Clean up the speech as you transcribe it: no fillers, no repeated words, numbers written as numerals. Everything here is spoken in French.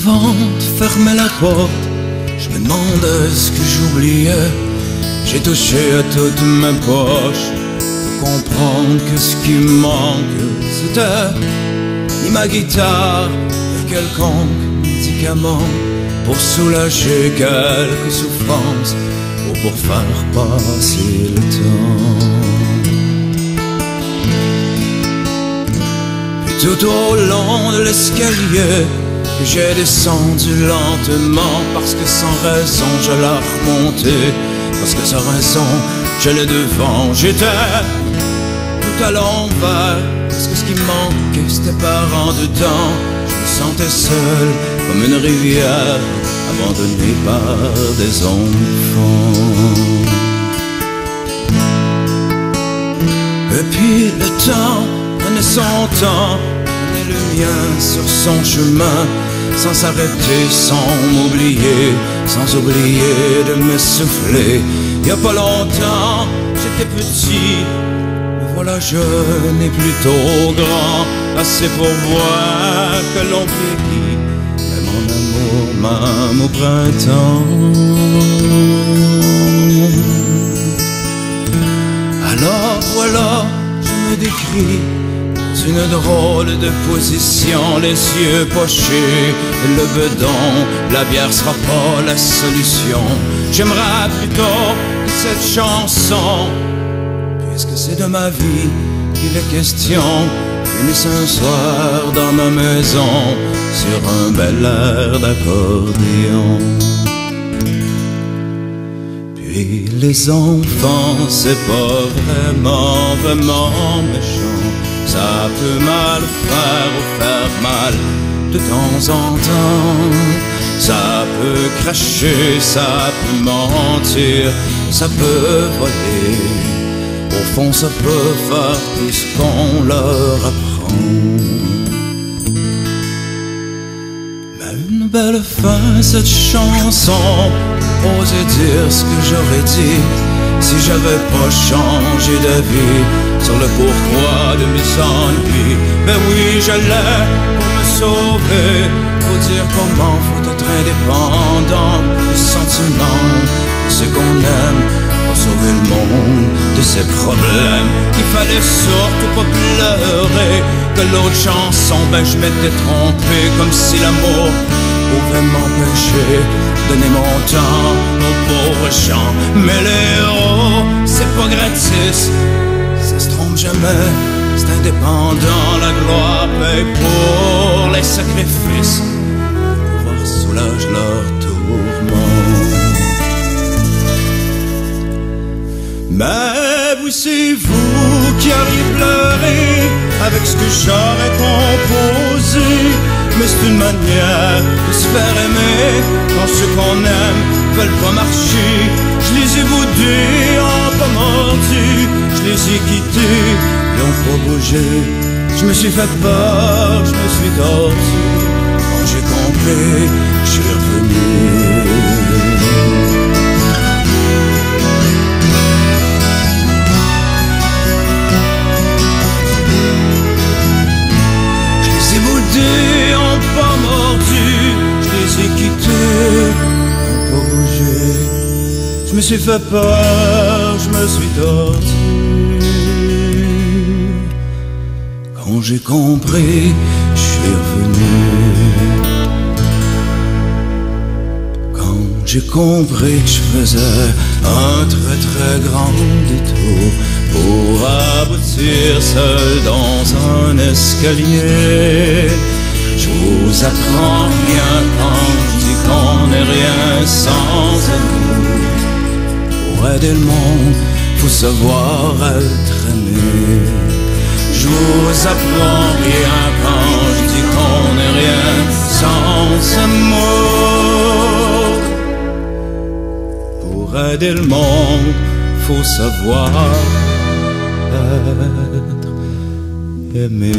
Avant de fermer la porte, je me demande ce que j'oubliais. J'ai touché à toutes mes poches pour comprendre que ce qui me manque, c'était ni ma guitare, ni quelconque médicament pour soulager quelques souffrances ou pour faire passer le temps. Puis tout au long de l'escalier, j'ai descendu lentement parce que sans raison je l'ai remonté, parce que sans raison j'allais devant. J'étais tout à l'envers parce que ce qui me manquait c'était par en dedans. Je me sentais seul comme une rivière abandonnée par des enfants. Et puis le temps prenait son temps, prenait le mien sur son chemin, sans s'arrêter, sans m'oublier, sans oublier de m'essouffler. Il y a pas longtemps, j'étais petit, me voilà jeune et plutôt grand, assez pour voir que l'on vieillit, mais mon amour même au printemps. Alors voilà, je me décris une drôle de position, les yeux pochés, le bedon, la bière sera pas la solution. J'aimerais plutôt que cette chanson, puisque c'est de ma vie qu'il est question, finisse un soir dans ma maison sur un bel air d'accordéon. Puis les enfants, c'est pas vraiment méchant. Ça peut mal faire ou faire mal de temps en temps. Ça peut cracher, ça peut mentir, ça peut voler. Au fond, ça peut faire tout ce qu'on leur apprend. Mais une belle fin, cette chanson, oser dire ce que j'aurais dit si j'avais pas changé d'avis sur le pourquoi de mes ennuis. Ben oui, j'allais pour me sauver, pour dire comment faut être indépendant des sentiments de ce qu'on aime, pour sauver le monde de ses problèmes. Il fallait surtout pas pleurer, que l'autre chanson, ben je m'étais trompé, comme si l'amour pouvait m'empêcher de donner mon temps aux pauvres chants. Mais les héros, c'est pas gratis, ça se trompe jamais, c'est indépendant. La gloire paye pour les sacrifices, le pouvoir soulage leur tourment. Mais oui, c'est vous qui allez pleurer avec ce que j'aurais composé. Mais c'est une manière de se faire aimer quand ceux qu'on aime veulent pas marcher. Je les ai boudés, ont pas mordu, je les ai quittés, ils ont pas bougé. Je me suis fait peur, je me suis tordu. Quand j'ai compris, je suis revenu. Je les ai boudés, ont pas mordu, je les ai quittés, ont pas bougé. Je me suis fait peur, je me suis tordu. Quand j'ai compris, je suis revenu. Quand j'ai compris que je faisais un très grand détour pour aboutir seul dans un escalier. Je vous apprends rien quand je dis qu'on n'est rien sans amour. Pour aider le monde, faut savoir être aimé. Je vous apprends rien quand je dis qu'on n'est rien sans amour. Pour aider le monde, faut savoir être aimé.